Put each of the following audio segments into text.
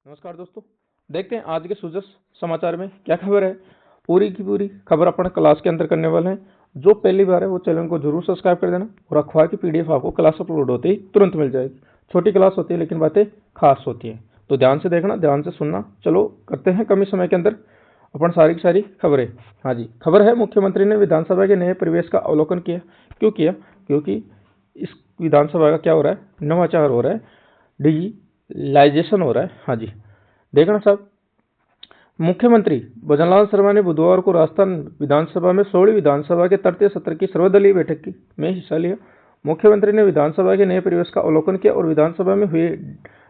नमस्कार दोस्तों, देखते हैं आज के सुजस समाचार में क्या खबर है। पूरी की पूरी खबर अपन क्लास के अंदर करने वाले हैं। जो पहली बार है वो चैनल को जरूर सब्सक्राइब कर देना और अखबार की पीडीएफ आपको क्लास अपलोड होते ही तुरंत मिल जाएगी। छोटी क्लास होती है लेकिन बातें खास होती हैं, तो ध्यान से देखना, ध्यान से सुनना। चलो करते हैं कम ही समय के अंदर अपन सारी की सारी खबरें। हाँ जी, खबर है मुख्यमंत्री ने विधानसभा के नए परिवेश का अवलोकन किया। क्यों किया? क्योंकि इस विधानसभा का क्या हो रहा है, नवाचार हो रहा है, डिजिटलाइजेशन हो रहा है। हाँ जी, देखना साहब, मुख्यमंत्री भजनलाल शर्मा ने बुधवार को राजस्थान विधानसभा में 16वीं विधानसभा के तृतीय सत्र की सर्वदलीय बैठक में हिस्सा लिया। मुख्यमंत्री ने विधानसभा के नए परिवेश का अवलोकन किया और विधानसभा में हुए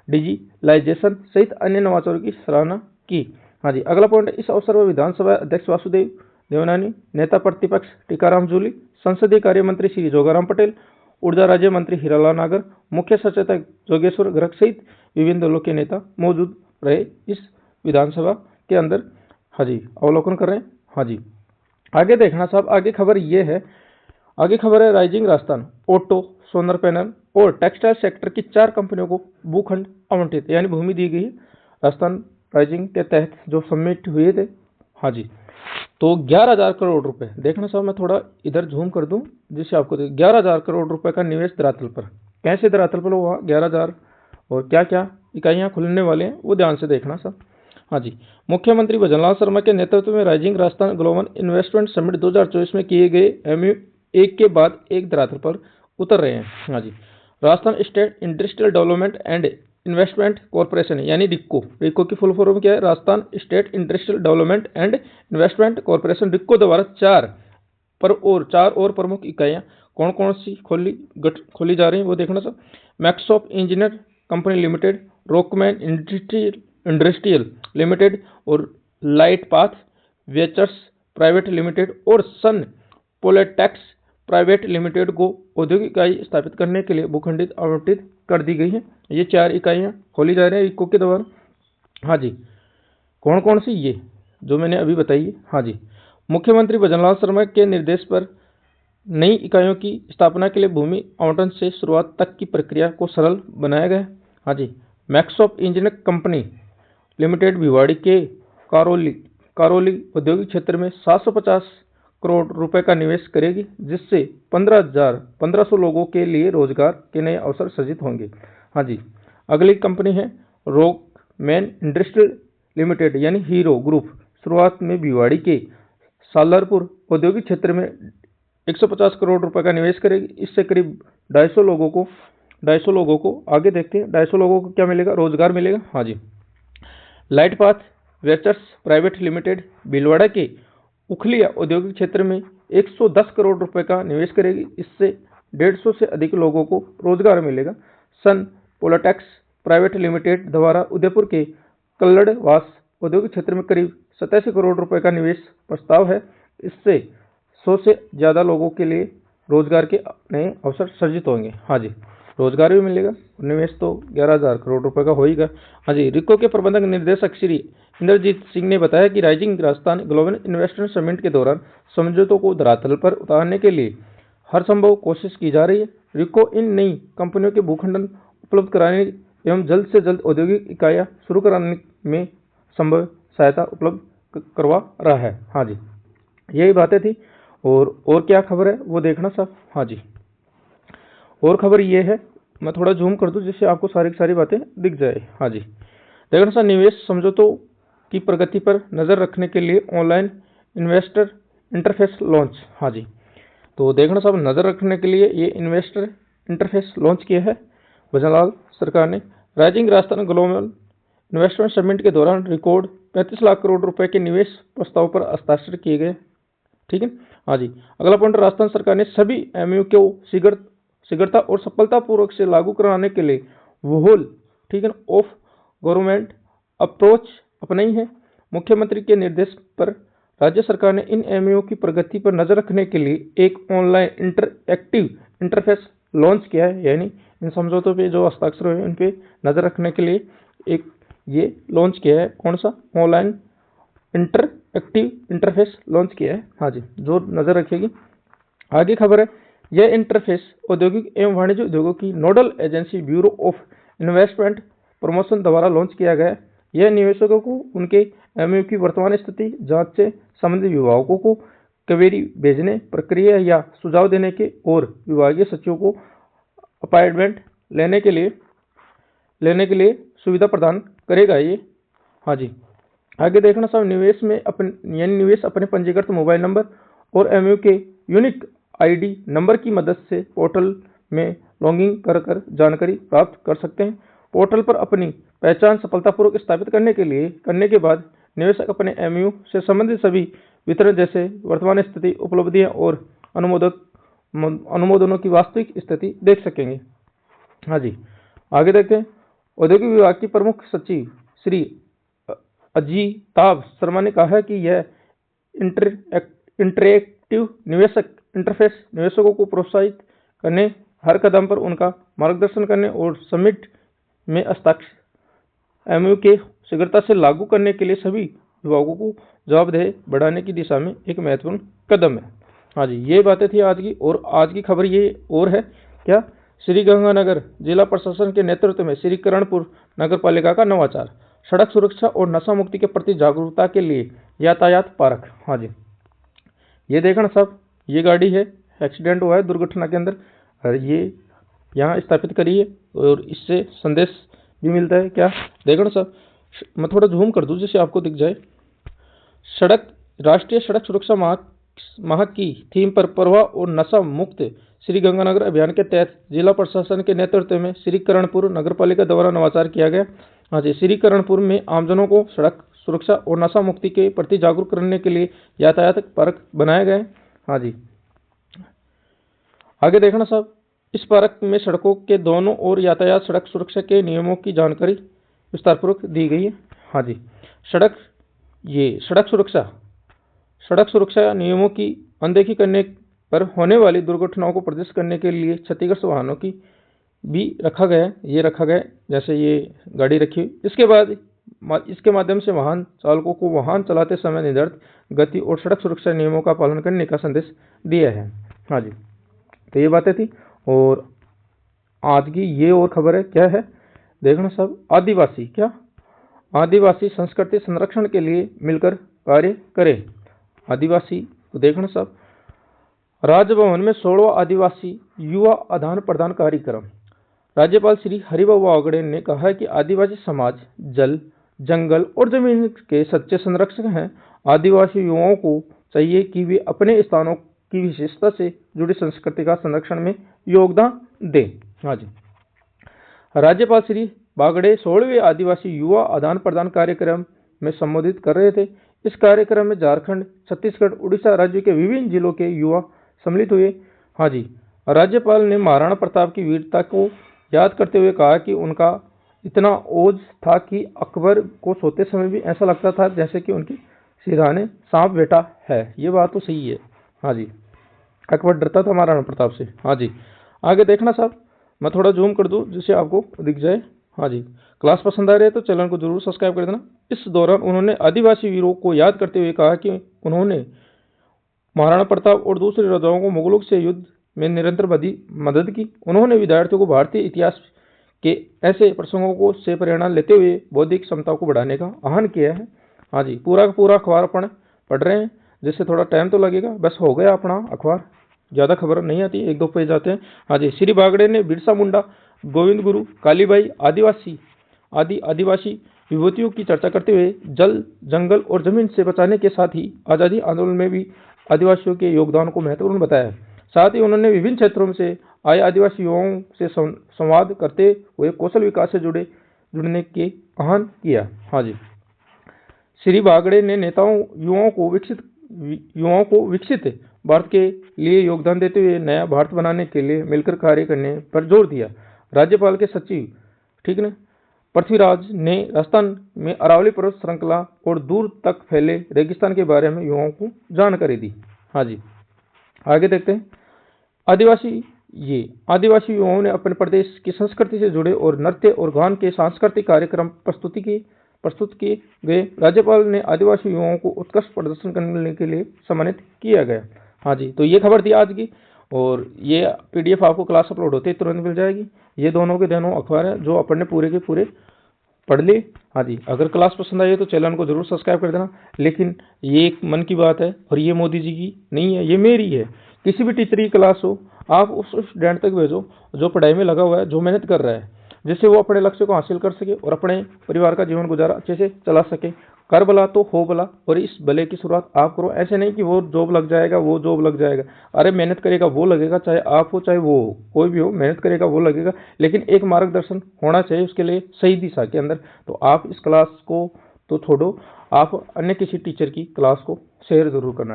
डिजिटलाइजेशन सहित अन्य नवाचारों की सराहना की। हाँ जी, अगला पॉइंट, इस अवसर पर विधानसभा अध्यक्ष वासुदेव देवनानी, नेता प्रतिपक्ष टीकाराम जूली, संसदीय कार्य मंत्री श्री जोगाराम पटेल, ऊर्जा राज्य मंत्री हीरालाल नागर, मुख्य सचेतक जोगेश्वर गर्ग सहित विभिन्न दलों के नेता मौजूद रहे इस विधानसभा के अंदर। हाँ जी, अवलोकन कर रहे हैं। हाँ जी, आगे देखना साहब, आगे खबर ये है, आगे खबर है rising Rajasthan auto, solar panel और टेक्सटाइल सेक्टर की 4 कंपनियों को भूखंड आवंटित यानी भूमि दी गई है। राजस्थान राइजिंग के तहत जो सबमिट हुए थे। हाँ जी, तो 11,000 करोड़ रुपए। देखना साहब, मैं थोड़ा इधर जूम कर दूं जिससे आपको 11,000 करोड़ रुपए का निवेश धरातल पर। कैसे धरातल पर हुआ 11,000 और क्या क्या इकाइयां खुलने वाले हैं वो ध्यान से देखना साहब। हाँ जी, मुख्यमंत्री भजनलाल शर्मा के नेतृत्व में rising Rajasthan global investment summit 2024 में किए गए एमयू एक के बाद एक धरातल पर उतर रहे हैं। हाँ जी, Rajasthan state industrial development and investment corporation यानी रिक्को, रिक्को की फुल फॉर्म क्या है? Rajasthan state industrial development and investment corporation, RIICO द्वारा 4 और प्रमुख इकाइयां कौन कौन सी खोली जा रही हैं वो देखना sir. Maxop engineer company limited, Rockman industrial limited और Light Path Ventures private limited और सन पोलेटेक्स प्राइवेट लिमिटेड को औद्योगिक इकाई स्थापित करने के लिए भूखंडित आवंटित कर दी गई है। ये 4 इकाइयां खोली जा रही हैं इको के द्वारा। हाँ जी, कौन कौन सी? ये जो मैंने अभी बताई है। हाँ जी, मुख्यमंत्री भजनलाल शर्मा के निर्देश पर नई इकाइयों की स्थापना के लिए भूमि आवंटन से शुरुआत तक की प्रक्रिया को सरल बनाया गया है। हाँ जी, मैक्सॉप इंजीनियर कंपनी लिमिटेड भिवाड़ी के कारोली औद्योगिक क्षेत्र में 750 करोड़ रुपए का निवेश करेगी, जिससे 1500 लोगों के लिए रोजगार के नए अवसर सृजित होंगे। हाँ जी, अगली कंपनी है रॉकमैन इंडस्ट्रियल लिमिटेड यानी हीरो ग्रुप, शुरुआत में भिवाड़ी के सालरपुर औद्योगिक क्षेत्र में 150 करोड़ रुपए का निवेश करेगी। इससे करीब 250 लोगों को आगे देखते हैं 250 लोगों को क्या मिलेगा? रोजगार मिलेगा। हाँ जी, Light Path Ventures private limited Bhilwara के उखलिया औद्योगिक क्षेत्र में 110 करोड़ रुपए का निवेश करेगी। इससे 150 से अधिक लोगों को रोजगार मिलेगा। सन पोलेटेक्स प्राइवेट लिमिटेड द्वारा उदयपुर के कल्लड़वास औद्योगिक क्षेत्र में करीब 87 करोड़ रुपए का निवेश प्रस्ताव है। इससे 100 से ज़्यादा लोगों के लिए रोजगार के नए अवसर सृजित होंगे। हाँ जी, रोजगार भी मिलेगा, निवेश तो 11,000 करोड़ रुपए का होगा। हाँ जी, रिको के प्रबंधक निर्देशक श्री इंद्रजीत सिंह ने बताया कि rising Rajasthan global investment summit के दौरान समझौतों को धरातल पर उतारने के लिए हर संभव कोशिश की जा रही है। रिको इन नई कंपनियों के भूखंडन उपलब्ध कराने एवं जल्द से जल्द औद्योगिक इकाइयां शुरू कराने में संभव सहायता उपलब्ध करवा रहा है। हाँ जी, यही बातें थी। और क्या खबर है वो देखना साहब। हाँ जी, और खबर ये है, मैं थोड़ा जूम कर दूं जिससे आपको सारी की सारी बातें दिख जाए। हाँ जी, देखना सर, निवेश समझौतों की प्रगति पर नजर रखने के लिए ऑनलाइन इन्वेस्टर इंटरफेस लॉन्च। हाँ जी, तो देखना साहब, नजर रखने के लिए ये इन्वेस्टर इंटरफेस लॉन्च किया है भजनलाल सरकार ने। Rising Rajasthan global investment summit के दौरान रिकॉर्ड 35 लाख करोड़ रुपए के निवेश प्रस्ताव पर हस्ताक्षर किए गए। ठीक है। हाँ जी, अगला पॉइंट, राजस्थान सरकार ने सभी एमयू को शीघ्रता और सफलतापूर्वक से लागू कराने के लिए व्होल, ठीक है, ऑफ गवर्नमेंट अप्रोच अपनाई है। मुख्यमंत्री के निर्देश पर राज्य सरकार ने इन एमयू की प्रगति पर नजर रखने के लिए एक ऑनलाइन इंटरएक्टिव इंटरफेस लॉन्च किया है, यानी इन समझौतों पे जो हस्ताक्षर हुए उन पे नजर रखने के लिए एक ये लॉन्च किया है। कौन सा? ऑनलाइन इंटरएक्टिव इंटरफेस लॉन्च किया है। हाँ जी, जो नजर रखेगी। आगे खबर है, यह इंटरफेस औद्योगिक एवं वाणिज्य उद्योगों की nodal agency bureau of investment promotion द्वारा लॉन्च किया गया है। यह निवेशकों को उनके एमयू की वर्तमान स्थिति जांच से संबंधित विभागों को क्वेरी भेजने, प्रक्रिया या सुझाव देने के और विभागीय सचिवों को अपॉइंटमेंट लेने के लिए सुविधा प्रदान करेगा ये। हाँ जी, आगे देखना सब निवेश अपने पंजीकृत मोबाइल नंबर और एमयू के यूनिक आईडी नंबर की मदद से पोर्टल में लॉगिन कर जानकारी प्राप्त कर सकते हैं। पोर्टल पर अपनी पहचान सफलतापूर्वक स्थापित करने के बाद निवेशक अपने एमयू से संबंधित सभी वितरण जैसे वर्तमान स्थिति, उपलब्धियां और अनुमोदनों की वास्तविक स्थिति देख सकेंगे। हाँ जी, आगे देखते हैं। औद्योगिक विभाग की प्रमुख सचिव श्री अजिताभ शर्मा ने कहा है कि यह इंटरएक्टिव निवेशक इंटरफेस निवेशकों को प्रोत्साहित करने, हर कदम पर उनका मार्गदर्शन करने और समिट में हस्ताक्षर एमयू के शीघ्रता से लागू करने के लिए सभी विभागों को जवाबदेही बढ़ाने की दिशा में एक महत्वपूर्ण कदम है। हाँ जी, ये बातें थी आज की। और आज की खबर ये और है क्या, श्रीगंगानगर जिला प्रशासन के नेतृत्व में श्रीकरणपुर नगर पालिका का नवाचार, सड़क सुरक्षा और नशा मुक्ति के प्रति जागरूकता के लिए यातायात पार्क। हाँ जी, ये देखना सब, ये गाड़ी है, एक्सीडेंट हुआ है दुर्घटना के अंदर, और ये यहाँ स्थापित करी है और इससे संदेश भी मिलता है क्या, देखना सब। मैं थोड़ा जूम कर दूं जिससे आपको दिख जाए। राष्ट्रीय सड़क सुरक्षा माह की थीम पर प्रवाह और नशा मुक्त श्रीगंगानगर अभियान के तहत जिला प्रशासन के नेतृत्व में श्रीकरणपुर नगरपालिका द्वारा नवाचार किया गया। हाँ जी, श्रीकरणपुर में आमजनों को सड़क सुरक्षा और नशा मुक्ति के प्रति जागरूक करने के लिए यातायात पार्क बनाए गए। हाँ जी, आगे देखना साहब, इस पार्क में सड़कों के दोनों ओर यातायात सड़क सुरक्षा के नियमों की जानकारी विस्तारपूर्वक दी गई है। हाँ जी, सड़क सुरक्षा नियमों की अनदेखी करने पर होने वाली दुर्घटनाओं को प्रदर्शित करने के लिए क्षतिग्रस्त वाहनों की भी रखा गया जैसे ये गाड़ी रखी हुई। इसके माध्यम से वाहन चालकों को वाहन चलाते समय निर्धारित गति और सड़क सुरक्षा नियमों का पालन करने का संदेश दिया है। हाँ जी, तो ये बातें थी। और आज की ये और खबर है क्या है, देखना सब, आदिवासी संस्कृति संरक्षण के लिए मिलकर कार्य करें। आदिवासी तो देखना सब, राजभवन में 16वां आदिवासी युवा आदान प्रदान कार्यक्रम। राज्यपाल श्री हरिबाबू बागड़े ने कहा है कि आदिवासी समाज जल, जंगल और जमीन के सच्चे संरक्षक हैं। आदिवासी युवाओं को चाहिए कि वे अपने स्थानों की विशेषता से जुड़ी संस्कृति का संरक्षण में योगदान दें। हाँ जी, राज्यपाल श्री बागड़े 16वें आदिवासी युवा आदान प्रदान कार्यक्रम में संबोधित कर रहे थे। इस कार्यक्रम में झारखंड, छत्तीसगढ़, उड़ीसा राज्य के विभिन्न जिलों के युवा सम्मिलित हुए। हाँ जी, राज्यपाल ने महाराणा प्रताप की वीरता को याद करते हुए कहा कि उनका इतना ओज था कि अकबर को सोते समय भी ऐसा लगता था जैसे कि उनके सिरहाने सांप बैठा है। ये बात तो सही है। हाँ जी, अकबर डरता था महाराणा प्रताप से। हाँ जी, आगे देखना साहब, मैं थोड़ा जूम कर दूं जिससे आपको दिख जाए। हाँ जी, क्लास पसंद आ रही है तो चैनल को जरूर सब्सक्राइब कर देना। इस दौरान उन्होंने आदिवासी वीरों को याद करते हुए कहा कि उन्होंने महाराणा प्रताप और दूसरे राजाओं को मुगलों से युद्ध में निरंतर मदद की। उन्होंने विद्यार्थियों को भारतीय इतिहास के ऐसे प्रसंगों को से प्रेरणा लेते हुए बौद्धिक क्षमताओं को बढ़ाने का आह्वान किया है। हाँ जी, पूरा का पूरा अखबार अपन पढ़ रहे हैं, जिससे थोड़ा टाइम तो लगेगा। बस हो गया अपना अखबार, ज़्यादा खबर नहीं आती, 1-2 पेज आते हैं। हाँ जी, श्री बागड़े ने बिरसा मुंडा, गोविंद गुरु, कालीबाई आदिवासी विभूतियों की चर्चा करते हुए जल, जंगल और जमीन से बचाने के साथ ही आज़ादी आंदोलन में भी आदिवासियों के योगदान को महत्वपूर्ण बताया। साथ ही उन्होंने विभिन्न क्षेत्रों से आए आदिवासी युवाओं से संवाद करते हुए कौशल विकास से जुड़ने के आह्वान किया। हाँ जी, श्री बागड़े ने युवाओं को विकसित भारत के लिए योगदान देते हुए नया भारत बनाने के लिए मिलकर कार्य करने पर जोर दिया। राज्यपाल के सचिव पृथ्वीराज ने राजस्थान में अरावली पर्वत श्रृंखला और दूर तक फैले रेगिस्तान के बारे में युवाओं को जानकारी दी। हाँ जी, आगे देखते हैं। आदिवासी युवाओं ने अपने प्रदेश की संस्कृति से जुड़े और नृत्य और गान के सांस्कृतिक कार्यक्रम प्रस्तुत किए गए। राज्यपाल ने आदिवासी युवाओं को उत्कृष्ट प्रदर्शन करने के लिए सम्मानित किया गया। हाँ जी, तो ये खबर थी आज की, और ये PDF आपको क्लास अपलोड होते ही तुरंत मिल जाएगी। ये दोनों के दोनों अखबार हैं जो अपन ने पूरे के पूरे पढ़ ले। हाँ जी, अगर क्लास पसंद आई है तो चैनल को जरूर सब्सक्राइब कर देना। लेकिन ये एक मन की बात है और ये मोदी जी की नहीं है, ये मेरी है। किसी भी टीचर की क्लास हो, आप उस स्टूडेंट तक भेजो जो पढ़ाई में लगा हुआ है, जो मेहनत कर रहा है, जिससे वो अपने लक्ष्य को हासिल कर सके और अपने परिवार का जीवन गुजारा अच्छे से चला सके। कर भला तो हो भला, और इस भले की शुरुआत आप करो। ऐसे नहीं कि वो जॉब लग जाएगा, वो जॉब लग जाएगा। अरे मेहनत करेगा वो लगेगा, चाहे आप हो चाहे वो हो, कोई भी हो, मेहनत करेगा वो लगेगा। लेकिन एक मार्गदर्शन होना चाहिए उसके लिए सही दिशा के अंदर। तो आप इस क्लास को तो छोड़ो, आप अन्य किसी टीचर की क्लास को शेयर जरूर करना।